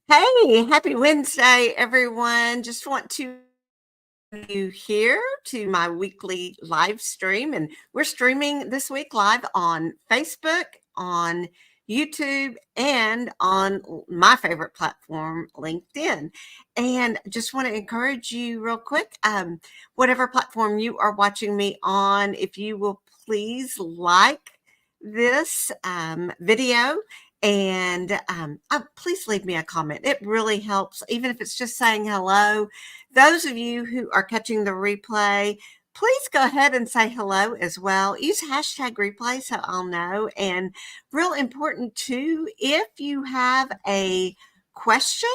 Hey, happy Wednesday, everyone. Just want to you here to my weekly live stream. And we're streaming this week live on Facebook, on YouTube, and on my favorite platform, LinkedIn. And just want to encourage you real quick, whatever platform you are watching me on, if you will please like this video and please leave me a comment. It really helps, even if it's just saying hello. Those of you who are catching the replay, please go ahead and say hello as well. Use hashtag replay so I'll know. And real important too, if you have a question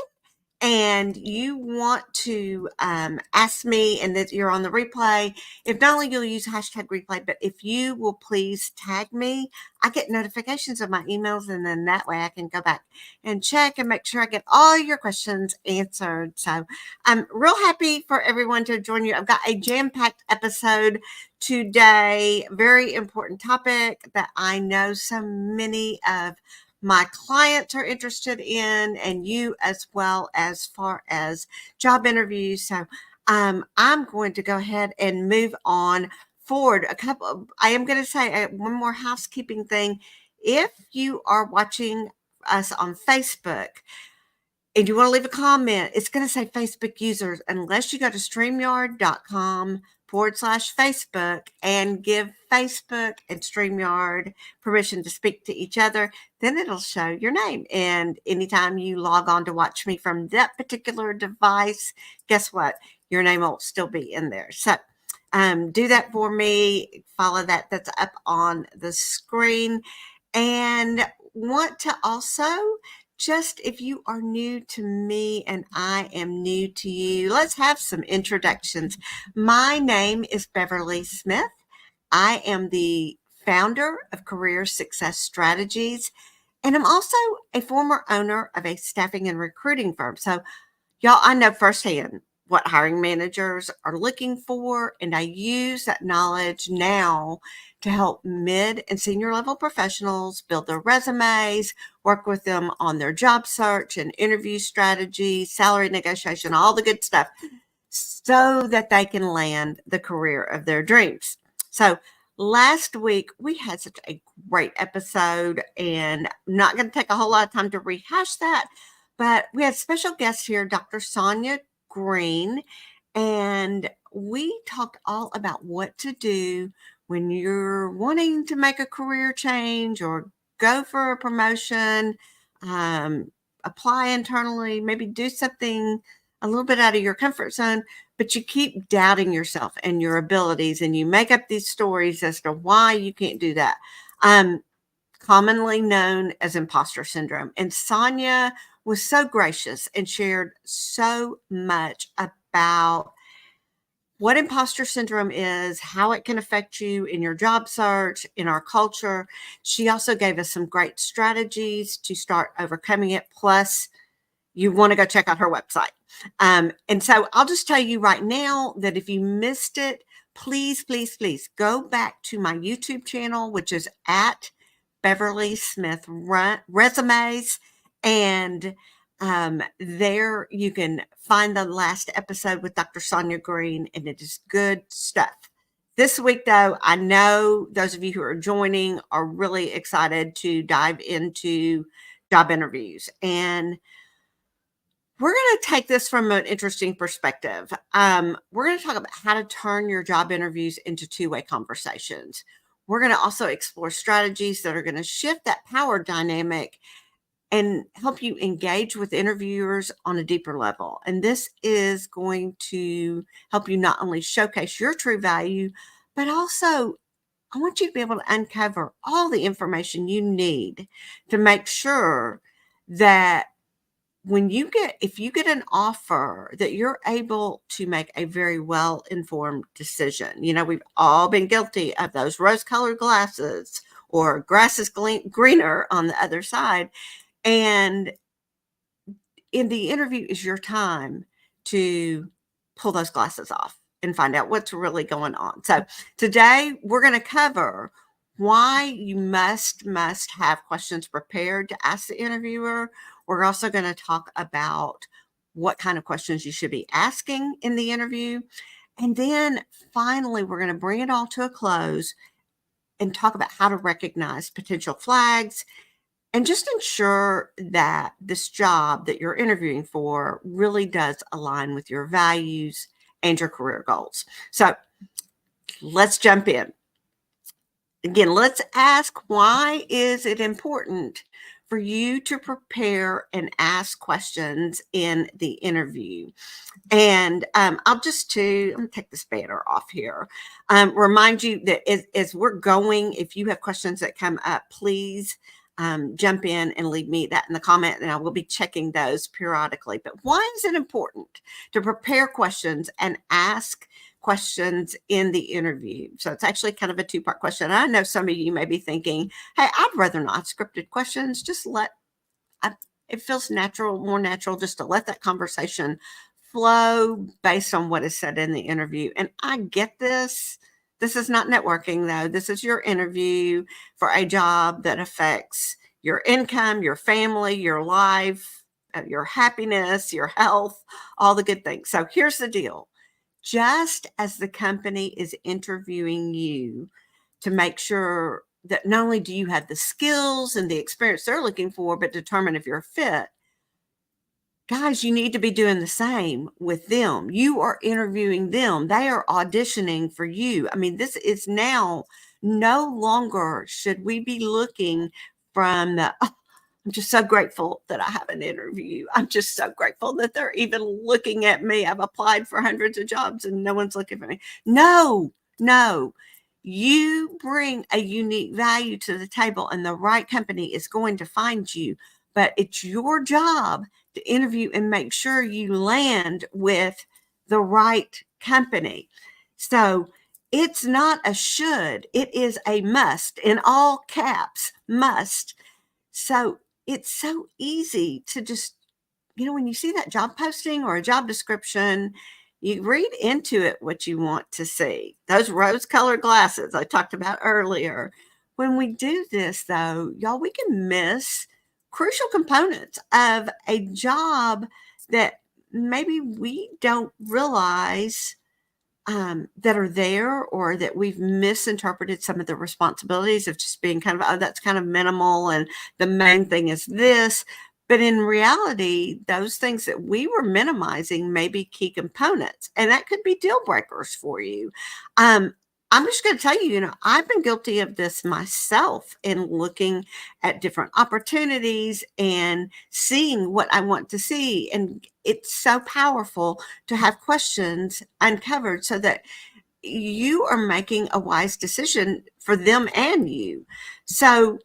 and you want to ask me and that you're on the replay, if not only you'll use hashtag replay, but if you will please tag me, I get notifications of my emails, and then that way I can go back and check and make sure I get all your questions answered. So I'm real happy for everyone to join you. I've got a jam-packed episode today, very important topic that I know so many of my clients are interested in, and you as well, as far as job interviews. So I'm going to go ahead and move on forward. I am going to say one more housekeeping thing. If you are watching us on Facebook and you want to leave a comment, it's going to say Facebook users, unless you go to StreamYard.com/Facebook and give Facebook and StreamYard permission to speak to each other, then it'll show your name. And anytime you log on to watch me from that particular device, guess what? Your name will still be in there. So do that for me. Follow that. That's up on the screen. And want to also, just if you are new to me and I am new to you, let's have some introductions. My name is Beverly Smith. I am the founder of Career Success Strategies, and I'm also a former owner of a staffing and recruiting firm. So, y'all, I know firsthand what hiring managers are looking for, and I use that knowledge now to help mid and senior level professionals build their resumes, work with them on their job search and interview strategy, salary negotiation, all the good stuff, so that they can land the career of their dreams. So last week we had such a great episode, and I'm not going to take a whole lot of time to rehash that, but we had special guests here, Dr. Sonia Green, and we talked all about what to do when you're wanting to make a career change or go for a promotion, apply internally, maybe do something a little bit out of your comfort zone, but you keep doubting yourself and your abilities, and you make up these stories as to why you can't do that. Commonly known as imposter syndrome. And Sonia was so gracious and shared so much about what imposter syndrome is, how it can affect you in your job search, in our culture. She also gave us some great strategies to start overcoming it. Plus, you want to go check out her website. And so I'll just tell you right now that if you missed it, please, please, please go back to my YouTube channel, which is at Beverly Smith Resumes. And there you can find the last episode with Dr. Sonia Green, and it is good stuff. This week, though, I know those of you who are joining are really excited to dive into job interviews. And we're going to take this from an interesting perspective. We're going to talk about how to turn your job interviews into two-way conversations. We're going to also explore strategies that are going to shift that power dynamic and help you engage with interviewers on a deeper level. And this is going to help you not only showcase your true value, but also I want you to be able to uncover all the information you need to make sure that if you get an offer, that you're able to make a very well-informed decision. You know, we've all been guilty of those rose-colored glasses, or grass is greener on the other side. And in the interview is your time to pull those glasses off and find out what's really going on. So today we're going to cover why you must have questions prepared to ask the interviewer. We're also going to talk about what kind of questions you should be asking in the interview. And then finally, we're going to bring it all to a close and talk about how to recognize potential flags and just ensure that this job that you're interviewing for really does align with your values and your career goals. So let's jump in. Again, let's ask, why is it important for you to prepare and ask questions in the interview? And I'm going to take this banner off here. Remind you that as we're going, if you have questions that come up, please jump in and leave me that in the comment, and I will be checking those periodically. But why is it important to prepare questions and ask questions in the interview? So it's actually kind of a two-part question. I know some of you may be thinking, hey, I'd rather not scripted questions. It feels natural, more natural just to let that conversation flow based on what is said in the interview. And I get this. This is not networking, though. This is your interview for a job that affects your income, your family, your life, your happiness, your health, all the good things. So here's the deal. Just as the company is interviewing you to make sure that not only do you have the skills and the experience they're looking for, but determine if you're a fit, guys, you need to be doing the same with them. You are interviewing them. They are auditioning for you. I mean, this is now no longer should we be looking from the, oh, I'm just so grateful that I have an interview. I'm just so grateful that they're even looking at me. I've applied for hundreds of jobs and no one's looking for me. No, no. You bring a unique value to the table, and the right company is going to find you. But it's your job to interview and make sure you land with the right company. So it's not a should, it is a must, in all caps, must. So it's so easy to just, when you see that job posting or a job description, you read into it what you want to see. Those rose-colored glasses I talked about earlier. When we do this, though, y'all, we can miss crucial components of a job that maybe we don't realize that are there, or that we've misinterpreted some of the responsibilities of just being kind of, oh, that's kind of minimal and the main thing is this. But in reality, those things that we were minimizing may be key components, and that could be deal breakers for you. I'm just going to tell you, I've been guilty of this myself in looking at different opportunities and seeing what I want to see. And it's so powerful to have questions uncovered so that you are making a wise decision for them and you. So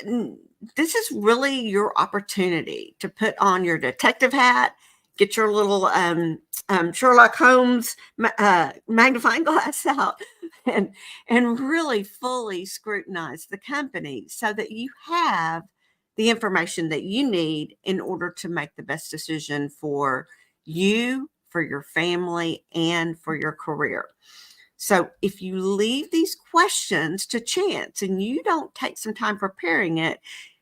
this is really your opportunity to put on your detective hat, get your little Sherlock Holmes magnifying glass out, and really fully scrutinize the company so that you have the information that you need in order to make the best decision for you, for your family, and for your career. So if you leave these questions to chance and you don't take some time preparing it,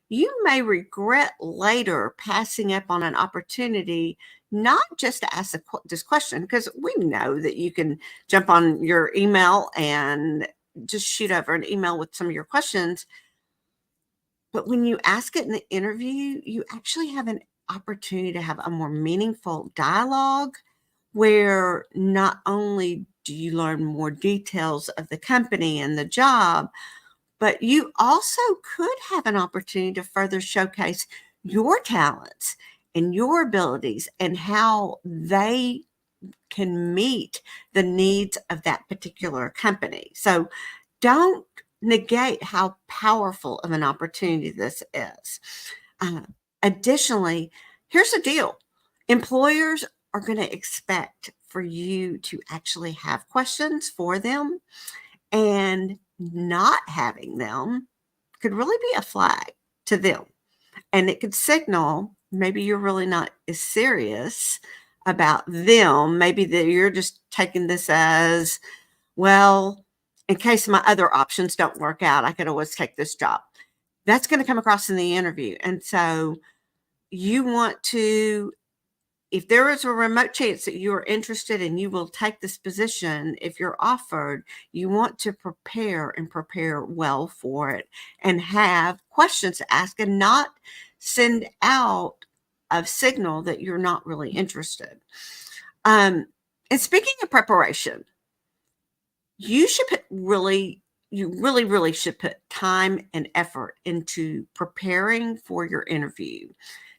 you may regret later passing up on an opportunity, not just to ask this question, because we know that you can jump on your email and just shoot over an email with some of your questions. But when you ask it in the interview, you actually have an opportunity to have a more meaningful dialogue where not only do you learn more details of the company and the job, but you also could have an opportunity to further showcase your talents and your abilities and how they can meet the needs of that particular company. So don't negate how powerful of an opportunity this is. Uh, Additionally, here's the deal. Employers are going to expect for you to actually have questions for them, and not having them could really be a flag to them. And it could signal maybe you're really not as serious about them. Maybe that you're just taking this as, well, in case my other options don't work out, I could always take this job. That's going to come across in the interview. And so you want to, if there is a remote chance that you are interested and you will take this position, if you're offered, you want to prepare and prepare well for it and have questions to ask and not send out a signal that you're not really interested. And speaking of preparation, you should you really should put time and effort into preparing for your interview.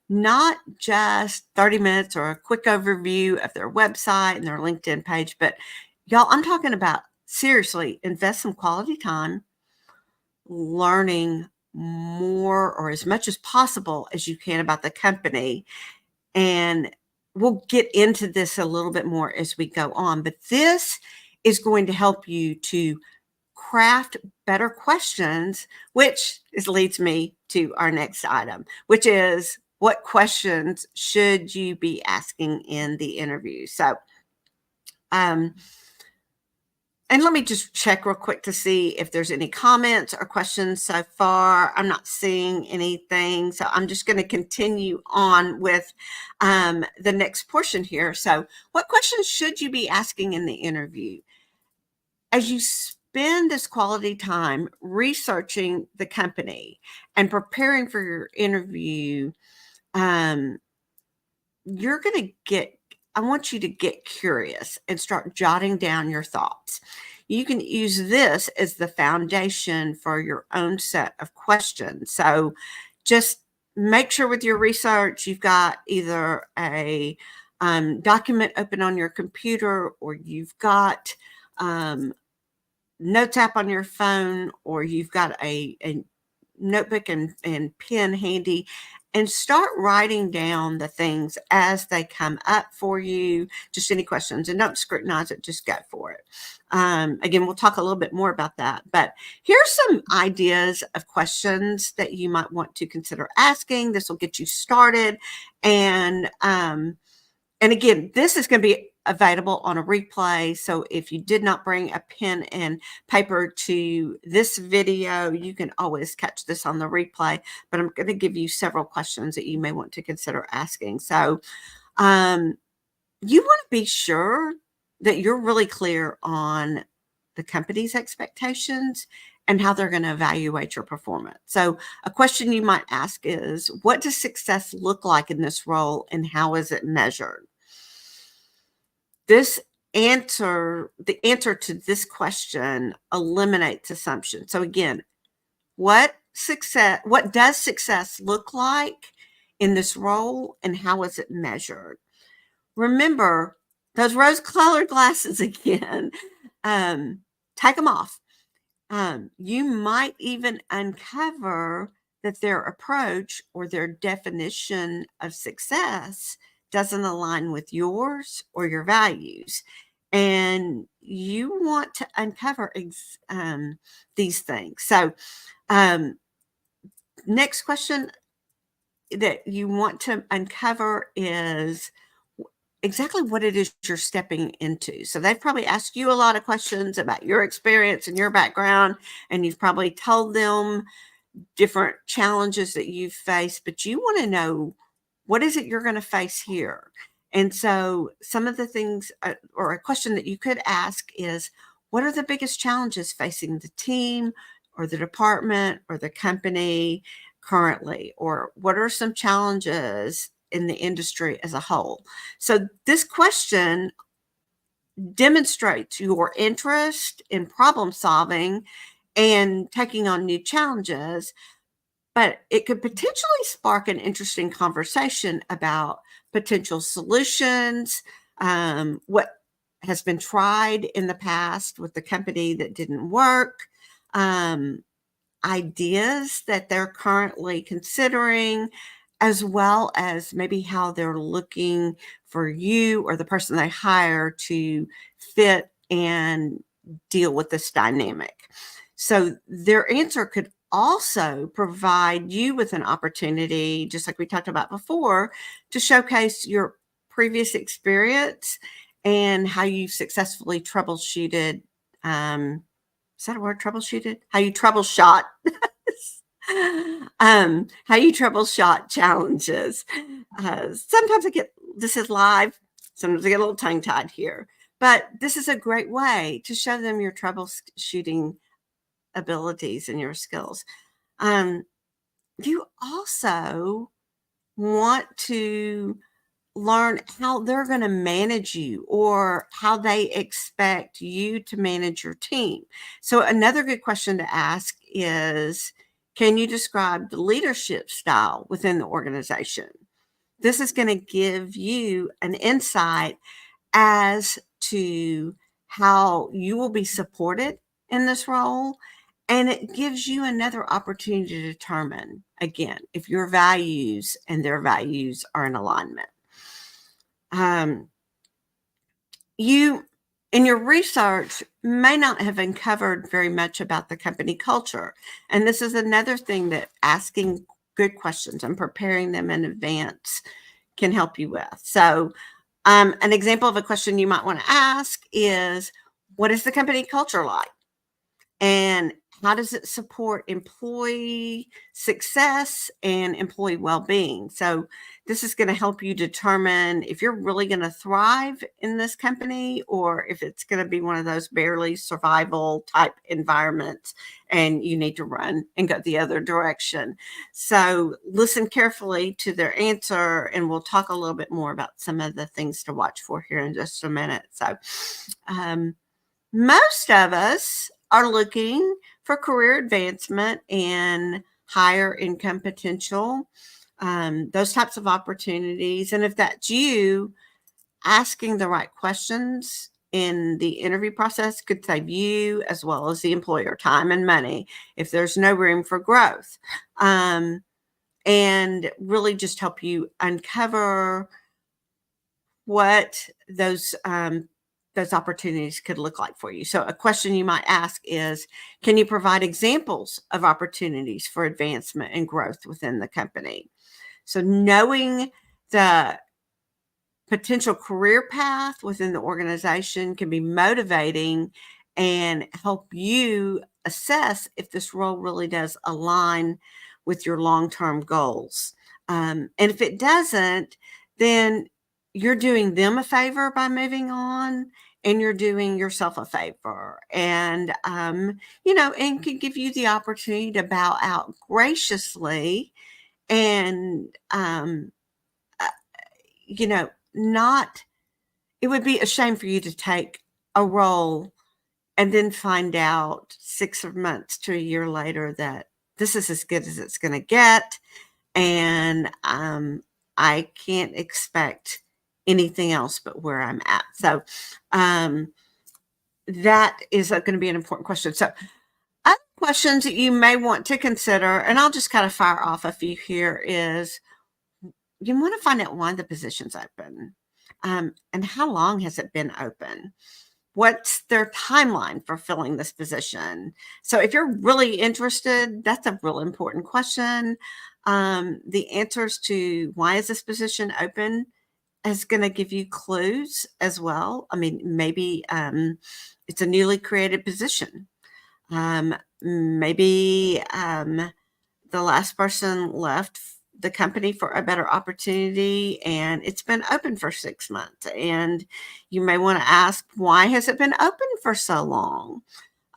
Not just 30 minutes or a quick overview of their website and their LinkedIn page, but y'all, I'm talking about seriously invest some quality time learning more or as much as possible as you can about the company. And we'll get into this a little bit more as we go on, but this is going to help you to craft better questions, which leads me to our next item, which is what questions should you be asking in the interview? So, and let me just check real quick to see if there's any comments or questions so far. I'm not seeing anything, so I'm just going to continue on with the next portion here. So, what questions should you be asking in the interview? As you spend this quality time researching the company and preparing for your interview, you're going to I want you to get curious and start jotting down your thoughts. You can use this as the foundation for your own set of questions. So just make sure with your research, you've got either a document open on your computer, or you've got notes app on your phone, or you've got a notebook and pen handy, and start writing down the things as they come up for you. Just any questions, and don't scrutinize it, just go for it. Again, we'll talk a little bit more about that, but here's some ideas of questions that you might want to consider asking. This will get you started. And again, this is going to be available on a replay. So if you did not bring a pen and paper to this video, you can always catch this on the replay. But I'm going to give you several questions that you may want to consider asking. So you want to be sure that you're really clear on the company's expectations and how they're going to evaluate your performance. So a question you might ask is, what does success look like in this role, and how is it measured? The answer to this question eliminates assumption. So again, what does success look like in this role, and how is it measured? Remember those rose-colored glasses again. Take them off. You might even uncover that their approach or their definition of success doesn't align with yours or your values. And you want to uncover these things. So, next question that you want to uncover is exactly what it is you're stepping into. So they've probably asked you a lot of questions about your experience and your background, and you've probably told them different challenges that you've faced, but you want to know, what is it you're going to face here? And so some of the things, or a question that you could ask is, what are the biggest challenges facing the team or the department or the company currently? Or what are some challenges in the industry as a whole? So this question demonstrates your interest in problem solving and taking on new challenges, but it could potentially spark an interesting conversation about potential solutions, what has been tried in the past with the company that didn't work, ideas that they're currently considering, as well as maybe how they're looking for you or the person they hire to fit and deal with this dynamic. So their answer could also provide you with an opportunity, just like we talked about before, to showcase your previous experience and how you successfully troubleshooted Is that a word? Troubleshooted? How you troubleshot. How you troubleshot challenges. Sometimes I get, this is live. Sometimes I get a little tongue tied here, but this is a great way to show them your troubleshooting abilities and your skills. You also want to learn how they're going to manage you or how they expect you to manage your team. So, another good question to ask is, can you describe the leadership style within the organization? This is going to give you an insight as to how you will be supported in this role. And it gives you another opportunity to determine, again, if your values and their values are in alignment. You, in your research, may not have uncovered very much about the company culture. And this is another thing that asking good questions and preparing them in advance can help you with. So, an example of a question you might want to ask is, what is the company culture like? And how does it support employee success and employee well-being? So this is going to help you determine if you're really going to thrive in this company or if it's going to be one of those barely survival type environments and you need to run and go the other direction. So listen carefully to their answer, and we'll talk a little bit more about some of the things to watch for here in just a minute. So most of us are looking for career advancement and higher income potential, those types of opportunities. And if that's you, asking the right questions in the interview process could save you as well as the employer time and money if there's no room for growth, and really just help you uncover what those opportunities could look like for you. So a question you might ask is, can you provide examples of opportunities for advancement and growth within the company? So knowing the potential career path within the organization can be motivating and help you assess if this role really does align with your long-term goals. And if it doesn't, then you're doing them a favor by moving on, and you're doing yourself a favor. And, and can give you the opportunity to bow out graciously and, not, it would be a shame for you to take a role and then find out 6 months to a year later that this is as good as it's going to get. And I can't expect anything else but where I'm at. So that is going to be an important question. So other questions that you may want to consider, and I'll just kind of fire off a few here, is you want to find out why the position's open, and how long has it been open? What's their timeline for filling this position? So if you're really interested, that's a real important question. The answers to why is this position open is going to give you clues as well. I mean, maybe it's a newly created position. Maybe the last person left the company for a better opportunity and it's been open for 6 months. And you may want to ask, why has it been open for so long?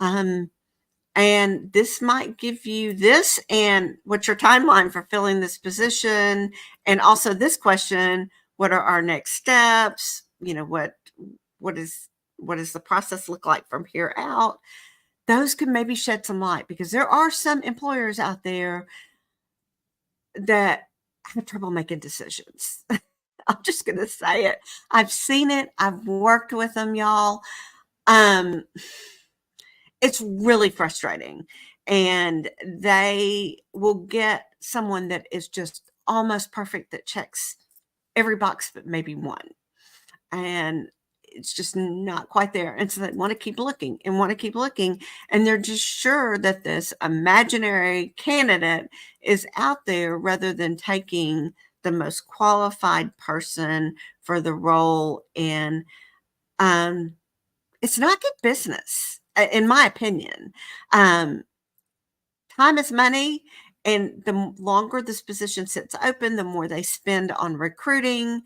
And this might give you this, and what's your timeline for filling this position? And also this question, what are our next steps? What does the process look like from here out? Those could maybe shed some light, because there are some employers out there that have trouble making decisions. I'm just going to say it. I've seen it. I've worked with them, y'all. It's really frustrating. And they will get someone that is just almost perfect, that checks every box but maybe one. And it's just not quite there. And so they want to keep looking and want to keep looking. And they're just sure that this imaginary candidate is out there rather than taking the most qualified person for the role. And it's not good business. in my opinion. Um, Time is money, and the longer this position sits open, the more they spend on recruiting,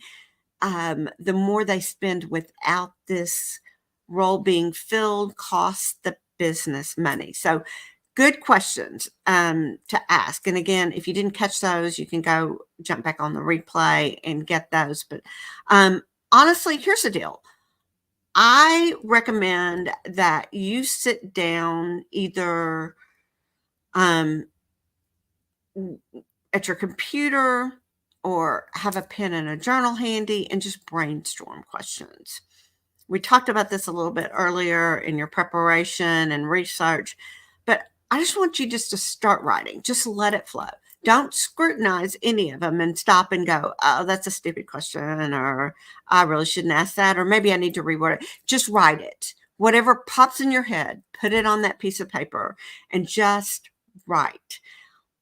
the more they spend without this role being filled costs the business money. So, good questions to ask. And again, if you didn't catch those, you can go jump back on the replay and get those. But honestly, here's the deal. I recommend that you sit down either um, at your computer or have a pen and a journal handy and just brainstorm questions. We talked about this a little bit earlier in your preparation and research, but I just want you just to start writing. Just let it flow. Don't scrutinize any of them and stop and go, oh, that's a stupid question, or I really shouldn't ask that, or maybe I need to reword it. Just write it. Whatever pops in your head, put it on that piece of paper and just write.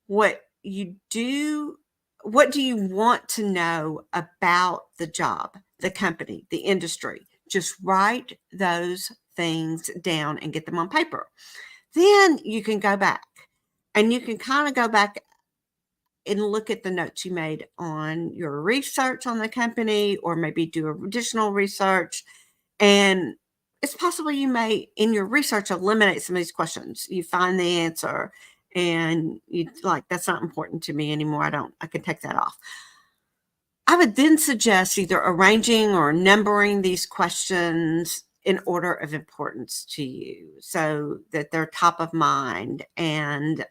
What do you want to know about the job, the company, the industry? Just write those things down and get them on paper. Then you can go back and you can kind of go back and look at the notes you made on your research on the company, or maybe do additional research. And it's possible you may, in your research, eliminate some of these questions. You find the answer and you like, that's not important to me anymore. I can take that off. I would then suggest either arranging or numbering these questions in order of importance to you so that they're top of mind, and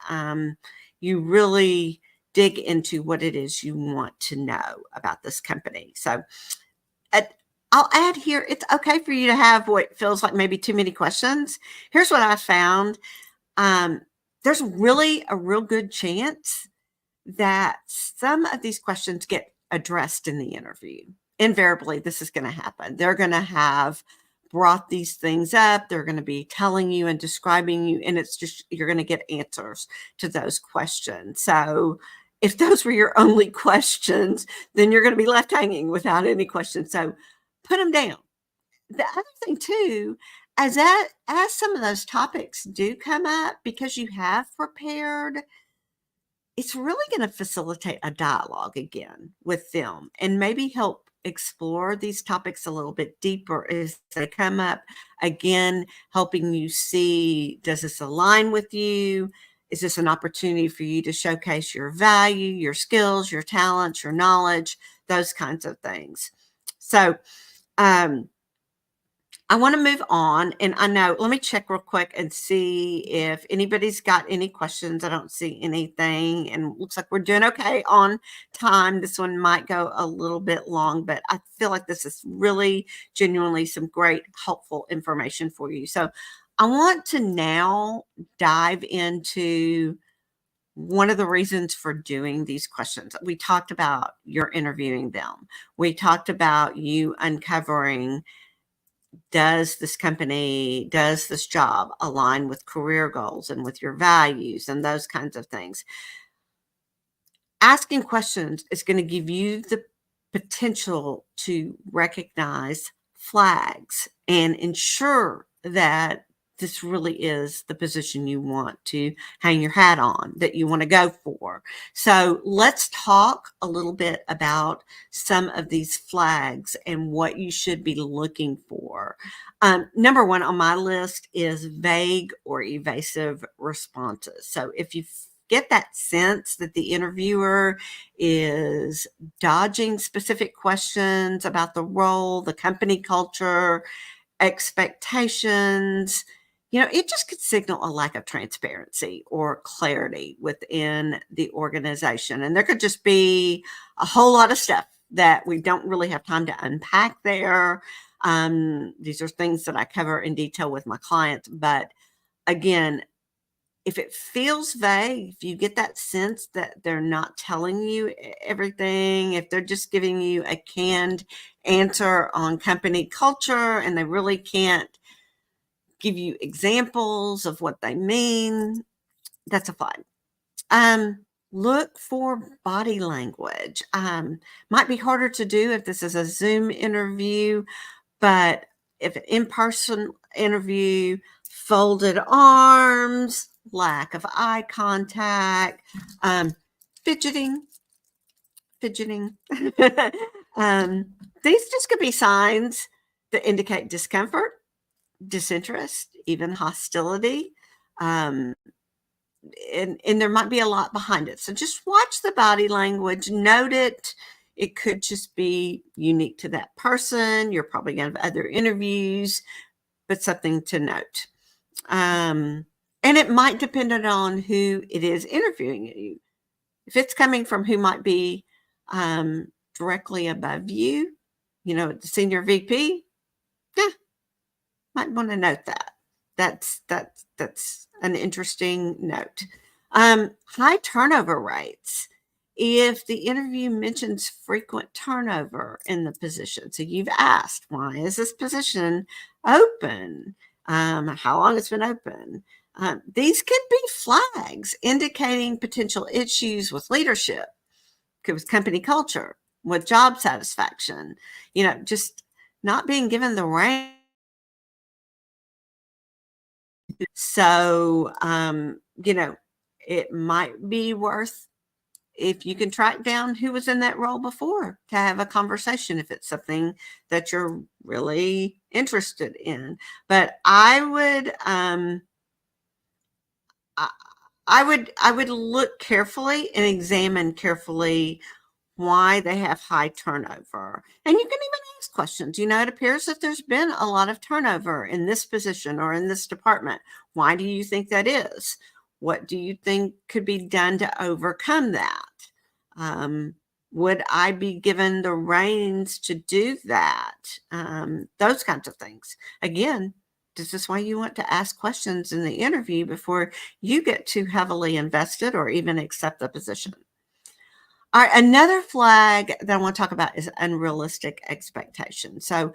you really dig into what it is you want to know about this company. So I'll add here, it's okay for you to have what feels like maybe too many questions. Here's what I found. There's really a real good chance that some of these questions get addressed in the interview. Invariably, this is going to happen. They're going to have brought these things up. They're going to be telling you and describing you, and it's just, you're going to get answers to those questions. So if those were your only questions, then you're going to be left hanging without any questions. So put them down. The other thing too, as some of those topics do come up, because you have prepared, it's really going to facilitate a dialogue again with them and maybe help explore these topics a little bit deeper as they come up. Again, helping you see, does this align with you? Is this an opportunity for you to showcase your value, your skills, your talents, your knowledge, those kinds of things? So, I want to move on, and I know, let me check real quick and see if anybody's got any questions. I don't see anything, and looks like we're doing okay on time. This one might go a little bit long, but I feel like this is really genuinely some great helpful information for you. So I want to now dive into one of the reasons for doing these questions. We talked about your interviewing them. We talked about you uncovering, does this company, does this job align with career goals and with your values and those kinds of things? Asking questions is going to give you the potential to recognize flags and ensure that this really is the position you want to hang your hat on, that you want to go for. So let's talk a little bit about some of these flags and what you should be looking for. Number one on my list is vague or evasive responses. So if you get that sense that the interviewer is dodging specific questions about the role, the company culture, expectations, it just could signal a lack of transparency or clarity within the organization. And there could just be a whole lot of stuff that we don't really have time to unpack there. These are things that I cover in detail with my clients. But again, if it feels vague, if you get that sense that they're not telling you everything, if they're just giving you a canned answer on company culture and they really can't give you examples of what they mean, that's a flag. Look for body language. Might be harder to do if this is a Zoom interview, but if an in-person interview, folded arms, lack of eye contact, fidgeting, fidgeting. um, these just could be signs that indicate discomfort, disinterest, even hostility. Um, and there might be a lot behind it. So just watch the body language, note it. It could just be unique to that person. You're probably going to have other interviews, but something to note. And it might depend on who it is interviewing you. If it's coming from who might be directly above you, the senior VP, yeah, might want to note that. That's an interesting note. High turnover rates. If the interview mentions frequent turnover in the position, so you've asked, why is this position open? How long it's been open? These could be flags indicating potential issues with leadership, with company culture, with job satisfaction, just not being given the rank. So, it might be worth, if you can track down who was in that role before, to have a conversation if it's something that you're really interested in. But I, I would look carefully and examine carefully why they have high turnover. And you can even ask questions. It appears that there's been a lot of turnover in this position or in this department. Why do you think that is? What do you think could be done to overcome that? Would I be given the reins to do that? Those kinds of things. Again, this is why you want to ask questions in the interview before you get too heavily invested or even accept the position. All right, another flag that I want to talk about is unrealistic expectations. So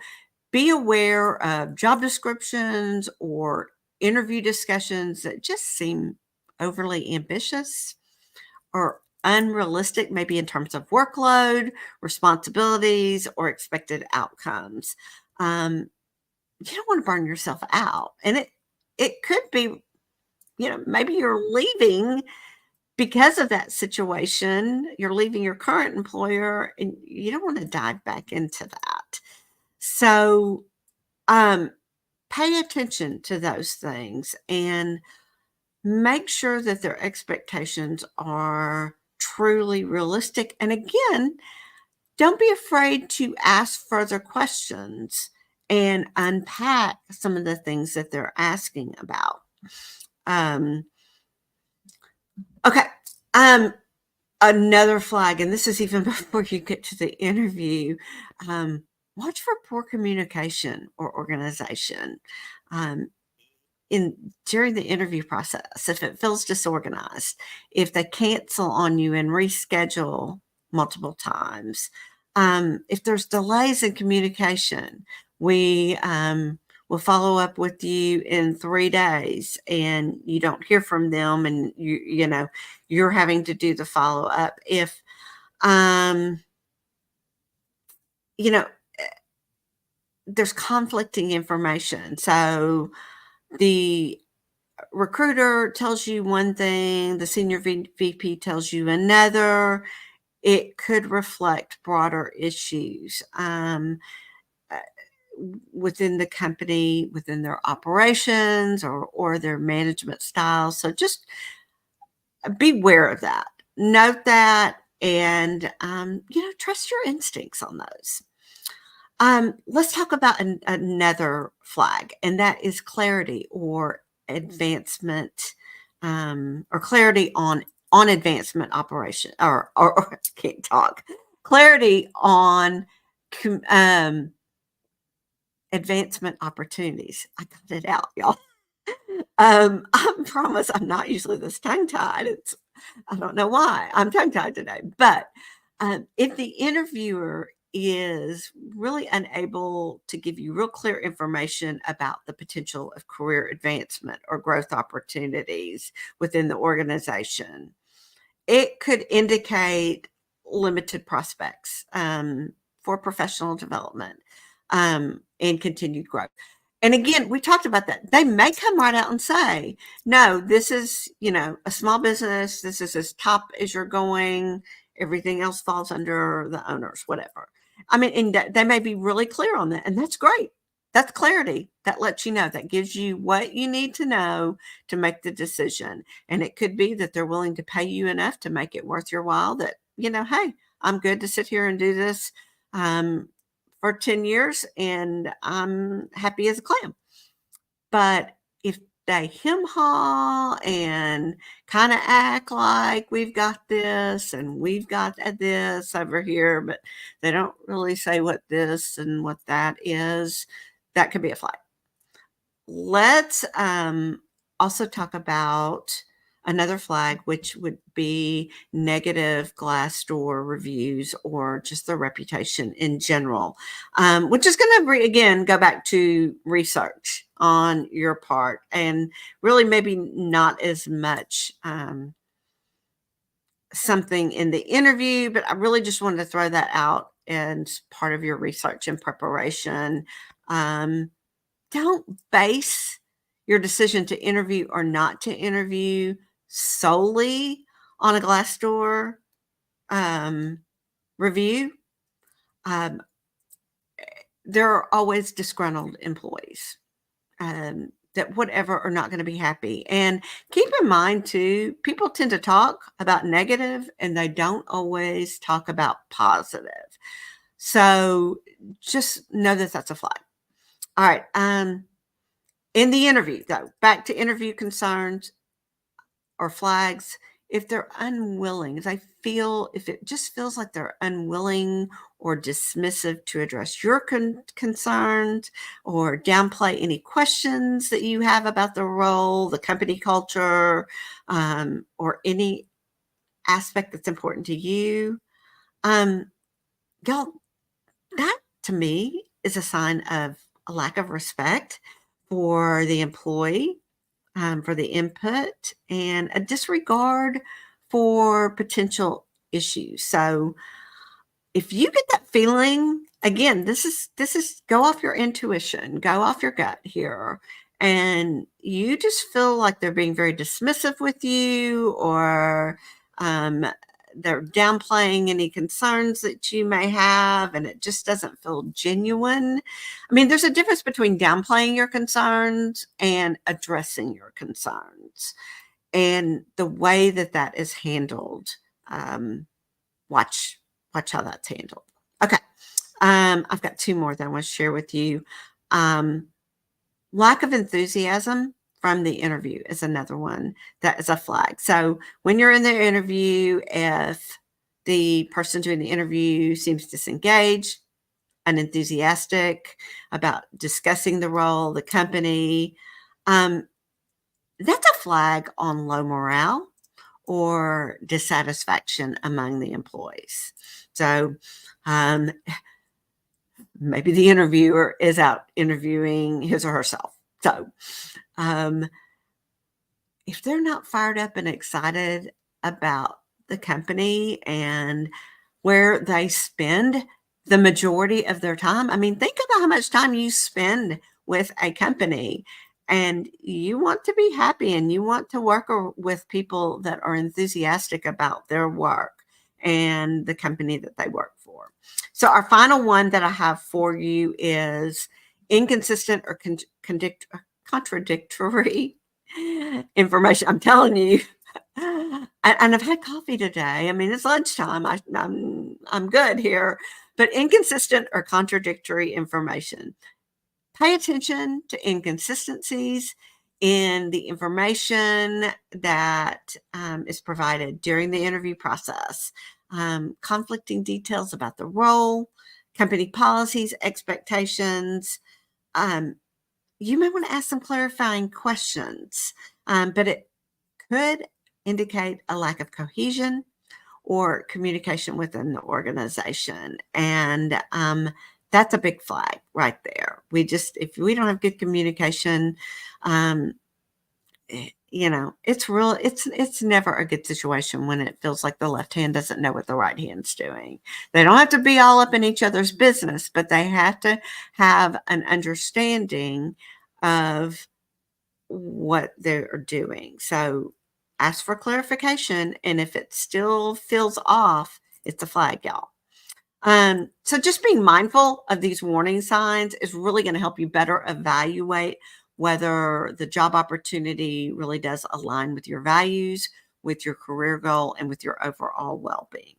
be aware of job descriptions or interview discussions that just seem overly ambitious or unrealistic, maybe in terms of workload, responsibilities, or expected outcomes. You don't want to burn yourself out. And it could be, maybe you're leaving because of that situation. You're leaving your current employer and you don't want to dive back into that. So pay attention to those things and make sure that their expectations are truly realistic. And again, don't be afraid to ask further questions and unpack some of the things that they're asking about. Okay. Another flag, and this is even before you get to the interview, watch for poor communication or organization. During the interview process, if it feels disorganized, if they cancel on you and reschedule multiple times, if there's delays in communication, we will follow up with you in 3 days and you don't hear from them, and you're having to do the follow up. If there's conflicting information, so the recruiter tells you one thing, the senior VP tells you another, it could reflect broader issues within the company, within their operations or their management styles. So just beware of that. Note that, and trust your instincts on those. Let's talk about another flag, and that is clarity or advancement, or clarity on advancement operation, or I can't talk. Clarity on advancement opportunities. I got it out, y'all. I promise I'm not usually this tongue-tied. I don't know why I'm tongue-tied today, but if the interviewer is really unable to give you real clear information about the potential of career advancement or growth opportunities within the organization, it could indicate limited prospects for professional development and continued growth. And again, we talked about that. They may come right out and say, no, this is, a small business. This is as top as you're going. Everything else falls under the owners, whatever. I mean, and they may be really clear on that. And that's great. That's clarity. That lets you know, that gives you what you need to know to make the decision. And it could be that they're willing to pay you enough to make it worth your while, that, hey, I'm good to sit here and do this. For 10 years and I'm happy as a clam. But if they hem haw and kind of act like we've got this and we've got this over here, but they don't really say what this and what that is, that could be a flag. Let's also talk about another flag, which would be negative Glassdoor reviews or just their reputation in general, which is going to, again, go back to research on your part and really maybe not as much something in the interview, but I really just wanted to throw that out as part of your research and preparation. Don't base your decision to interview or not to interview solely on a Glassdoor review. There are always disgruntled employees that whatever are not going to be happy. And keep in mind too, people tend to talk about negative and they don't always talk about positive. So just know that that's a flag. All right. In the interview, though, back to interview concerns or flags, if they're unwilling, if it just feels like they're unwilling or dismissive to address your concerns or downplay any questions that you have about the role, the company culture, or any aspect that's important to you, y'all, that to me is a sign of a lack of respect for the employee, for the input, and a disregard for potential issues. So if you get that feeling, again, this is go off your intuition, go off your gut here, and you just feel like they're being very dismissive with you, or they're downplaying any concerns that you may have, and it just doesn't feel genuine. I mean, there's a difference between downplaying your concerns and addressing your concerns, and the way that is handled. Watch how that's handled. Okay. I've got two more that I want to share with you. Lack of enthusiasm from the interview is another one that is a flag. So when you're in the interview, if the person doing the interview seems disengaged, unenthusiastic about discussing the role, the company, that's a flag on low morale or dissatisfaction among the employees. So maybe the interviewer is out interviewing his or herself. So if they're not fired up and excited about the company and where they spend the majority of their time, I mean, think about how much time you spend with a company, and you want to be happy and you want to work with people that are enthusiastic about their work and the company that they work for. So our final one that I have for you is inconsistent or contradictory information. I'm telling you, and I've had coffee today. I mean, it's lunchtime. I'm good here, but inconsistent or contradictory information. Pay attention to inconsistencies in the information that is provided during the interview process. Conflicting details about the role, company policies, expectations. You may want to ask some clarifying questions, but it could indicate a lack of cohesion or communication within the organization. And that's a big flag right there. If we don't have good communication, it's never a good situation when it feels like the left hand doesn't know what the right hand's doing. They don't have to be all up in each other's business, but they have to have an understanding of what they're doing. So ask for clarification, and if it still feels off, it's a flag, y'all. So just being mindful of these warning signs is really going to help you better evaluate whether the job opportunity really does align with your values, with your career goal, and with your overall well-being.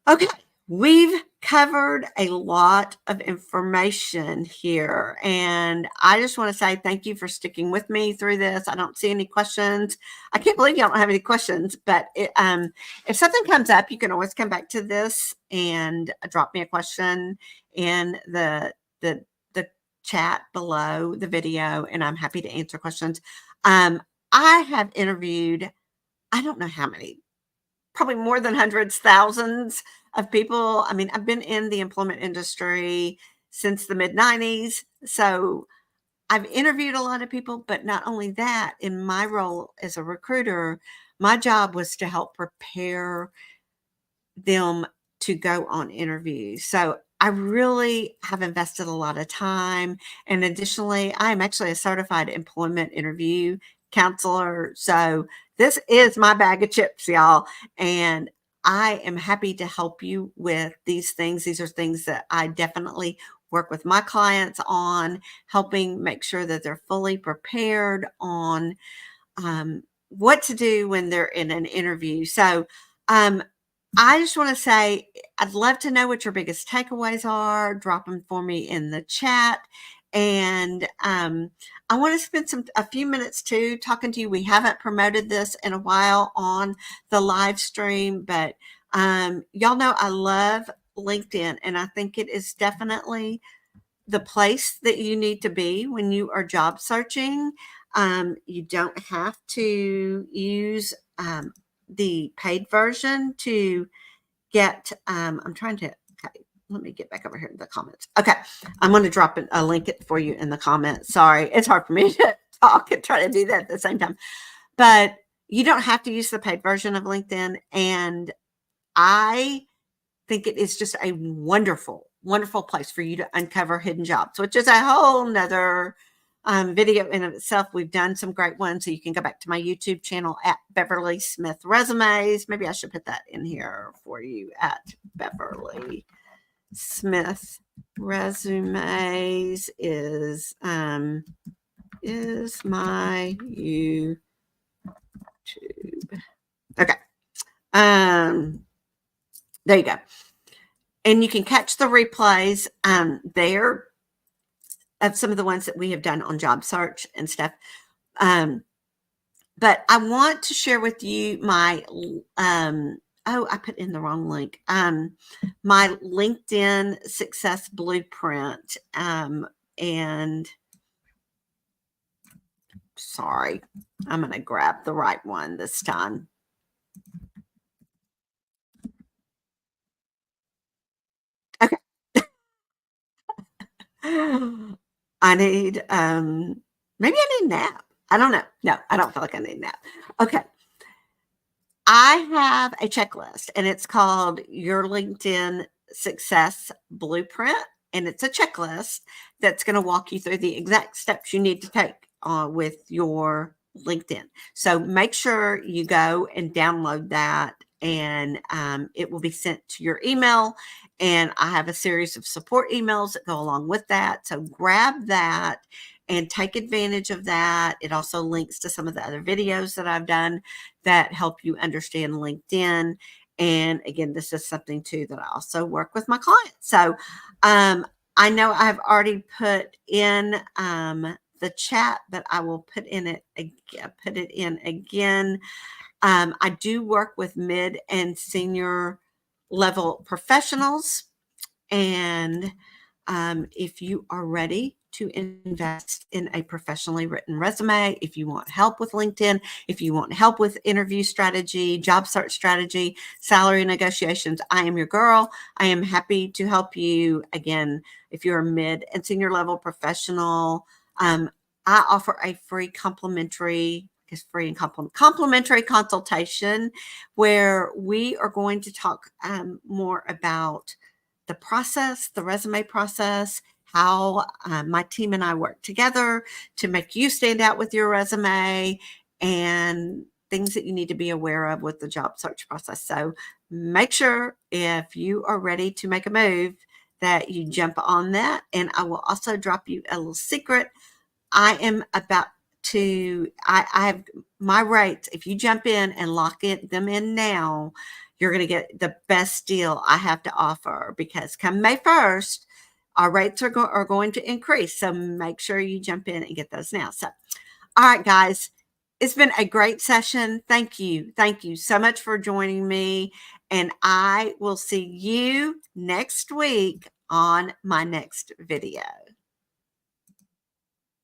Okay, we've covered a lot of information here, and I just want to say thank you for sticking with me through this. I don't see any questions. I can't believe y'all don't have any questions, but if something comes up, you can always come back to this and drop me a question in the chat below the video, and I'm happy to answer questions. I have interviewed, I don't know how many, probably more than hundreds, thousands of people. I mean, I've been in the employment industry since the mid 90s. So I've interviewed a lot of people, but not only that, in my role as a recruiter, my job was to help prepare them to go on interviews. So I really have invested a lot of time. And additionally, I am actually a certified employment interview counselor. So this is my bag of chips, y'all. And I am happy to help you with these things. These are things that I definitely work with my clients on, helping make sure that they're fully prepared on what to do when they're in an interview. So, I just want to say, I'd love to know what your biggest takeaways are. Drop them for me in the chat. And I want to spend a few minutes too talking to you. We haven't promoted this in a while on the live stream, but y'all know I love LinkedIn, and I think it is definitely the place that you need to be when you are job searching. You don't have to use the paid version to get, I'm trying to, okay, let me get back over here in the comments. Okay, I'm going to drop a link for you in the comments. Sorry, it's hard for me to talk and try to do that at the same time. But you don't have to use the paid version of LinkedIn. And I think it is just a wonderful, wonderful place for you to uncover hidden jobs, which is a whole nother video in of itself. We've done some great ones. So you can go back to my YouTube channel at Beverly Smith Resumes. Maybe I should put that in here for you at Beverly Smith Resumes is my YouTube. Okay. There you go. And you can catch the replays there of some of the ones that we have done on job search and stuff. But I want to share with you my, I put in the wrong link. My LinkedIn success blueprint. And sorry, I'm going to grab the right one this time. Okay. I need, maybe I need a nap. I don't know. No, I don't feel like I need a nap. Okay. I have a checklist, and it's called Your LinkedIn Success Blueprint. And it's a checklist that's going to walk you through the exact steps you need to take with your LinkedIn. So make sure you go and download that, and it will be sent to your email. And I have a series of support emails that go along with that. So grab that and take advantage of that. It also links to some of the other videos that I've done that help you understand LinkedIn. And again, this is something too that I also work with my clients. So I know I've already put in the chat, but I will put it in again. I do work with mid and senior level professionals. And if you are ready to invest in a professionally written resume, if you want help with LinkedIn, if you want help with interview strategy, job search strategy, salary negotiations, I am your girl. I am happy to help you. Again, if you're a mid and senior level professional, I offer a free complimentary, free and complimentary consultation where we are going to talk more about the process, the resume process, how my team and I work together to make you stand out with your resume, and things that you need to be aware of with the job search process. So make sure if you are ready to make a move that you jump on that. And I will also drop you a little secret. I am about I have my rates. If you jump in and them in now, you're going to get the best deal I have to offer, because come May 1st, our rates are going to increase. So make sure you jump in and get those now. So, all right, guys, it's been a great session. Thank you. Thank you so much for joining me. And I will see you next week on my next video.